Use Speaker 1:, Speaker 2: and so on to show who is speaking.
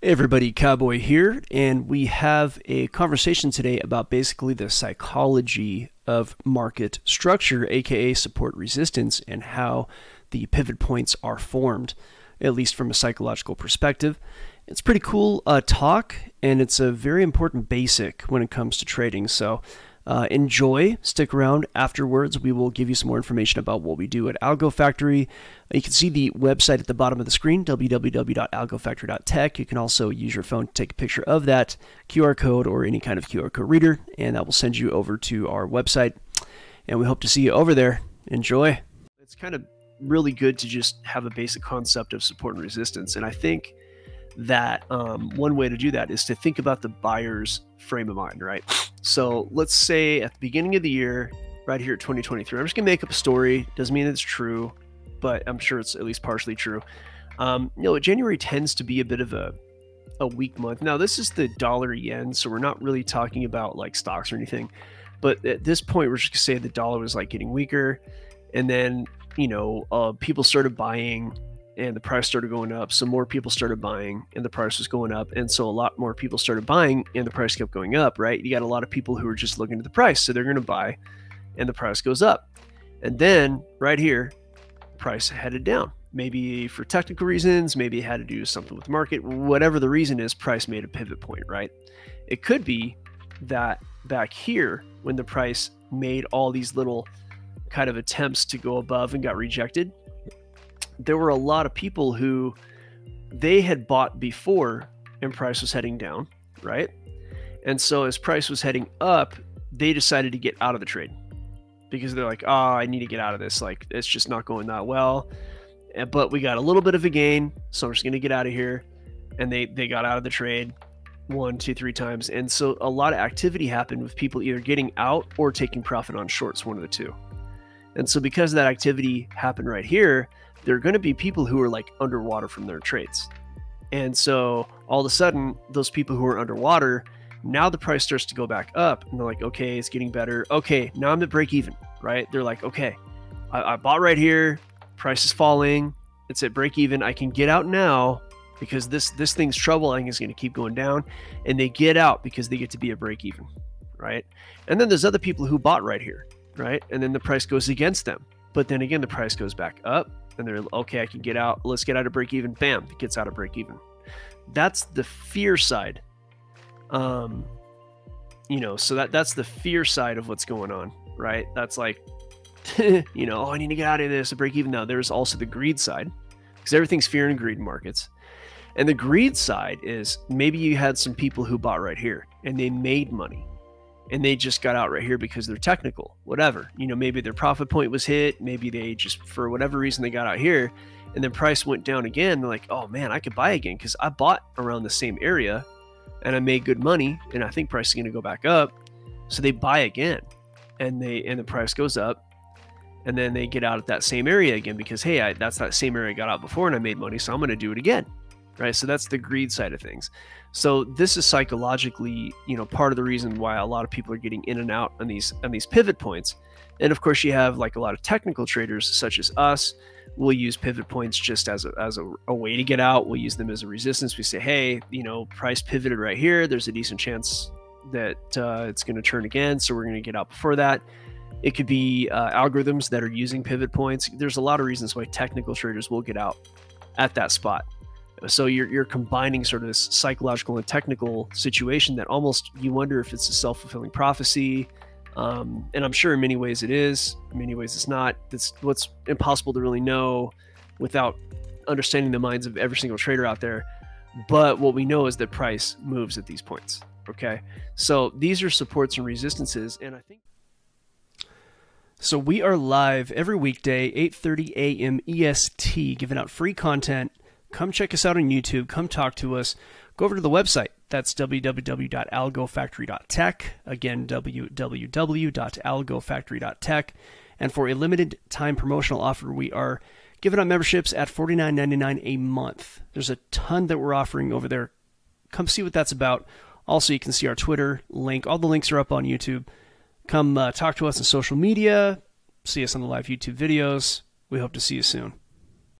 Speaker 1: Hey everybody, Cowboy here, and we have a conversation today about basically the psychology of market structure, aka support resistance, and how the pivot points are formed, at least from a psychological perspective. It's pretty cool talk, and it's a very important basic when it comes to trading. So enjoy, stick around. Afterwards, we will give you some more information about what we do at Algo Factory. You can see the website at the bottom of the screen, www.algofactory.tech. You can also use your phone to take a picture of that QR code or any kind of QR code reader, and that will send you over to our website. And we hope to see you over there. Enjoy. It's kind of really good to just have a basic concept of support and resistance. And I think that one way to do that is to think about the buyer's frame of mind, right? So let's say at the beginning of the year, right here at 2023, I'm just gonna make up a story. Doesn't mean it's true, but I'm sure it's at least partially true. January tends to be a bit of a weak month. Now this is the dollar yen, so we're not really talking about like stocks or anything, but at this point we're just gonna say the dollar was like getting weaker, and then people started buying and the price started going up. So more people started buying and the price was going up. And so a lot more people started buying and the price kept going up, right? You got a lot of people who are just looking at the price. So they're going to buy and the price goes up. And then right here, price headed down. Maybe for technical reasons, maybe it had to do something with the market, whatever the reason is, price made a pivot point, right? It could be that back here when the price made all these little kind of attempts to go above and got rejected, there were a lot of people who they had bought before and price was heading down, right? And so as price was heading up, they decided to get out of the trade because they're like, oh, I need to get out of this. Like, it's just not going that well. But we got a little bit of a gain, so I'm just going to get out of here. And they got out of the trade 1, 2, 3 times. And so a lot of activity happened with people either getting out or taking profit on shorts, one of the two. And so because that activity happened right here, there are going to be people who are like underwater from their trades. And so all of a sudden, those people who are underwater, now the price starts to go back up and they're like, okay, it's getting better. Okay, now I'm at break even, right? They're like, okay, I bought right here. Price is falling. It's at break even. I can get out now because this thing's troubling is going to keep going down. And they get out because they get to be at break even, right? And then there's other people who bought right here, right? And then the price goes against them. But then again, the price goes back up. And they're okay, I can get out. Let's get out of break even. Bam, it gets out of break even. That's the fear side. So that's the fear side of what's going on, right? That's like, oh, I need to get out of this to break even. Now, there's also the greed side because everything's fear and greed in markets. And the greed side is maybe you had some people who bought right here and they made money. And they just got out right here because they're technical, whatever. Maybe their profit point was hit. Maybe they just, for whatever reason, they got out here and then price went down again. They're like, oh man, I could buy again because I bought around the same area and I made good money and I think price is going to go back up. So they buy again and the price goes up and then they get out at that same area again because, hey, that's that same area I got out before and I made money. So I'm going to do it again. Right. So that's the greed side of things. So this is psychologically, part of the reason why a lot of people are getting in and out on these pivot points. And of course, you have like a lot of technical traders such as us. We'll use pivot points just as a way to get out. We'll use them as a resistance. We say, hey, price pivoted right here. There's a decent chance that it's going to turn again. So we're going to get out before that. It could be algorithms that are using pivot points. There's a lot of reasons why technical traders will get out at that spot. So you're combining sort of this psychological and technical situation that almost you wonder if it's a self-fulfilling prophecy. And I'm sure in many ways it is, in many ways it's not. That's what's impossible to really know without understanding the minds of every single trader out there. But what we know is that price moves at these points. Okay. So these are supports and resistances. And I think so we are live every weekday, 8:30 AM EST, giving out free content. Come check us out on YouTube. Come talk to us. Go over to the website. That's www.algofactory.tech. Again, www.algofactory.tech. And for a limited time promotional offer, we are giving out memberships at $49.99 a month. There's a ton that we're offering over there. Come see what that's about. Also, you can see our Twitter link. All the links are up on YouTube. Come talk to us on social media. See us on the live YouTube videos. We hope to see you soon.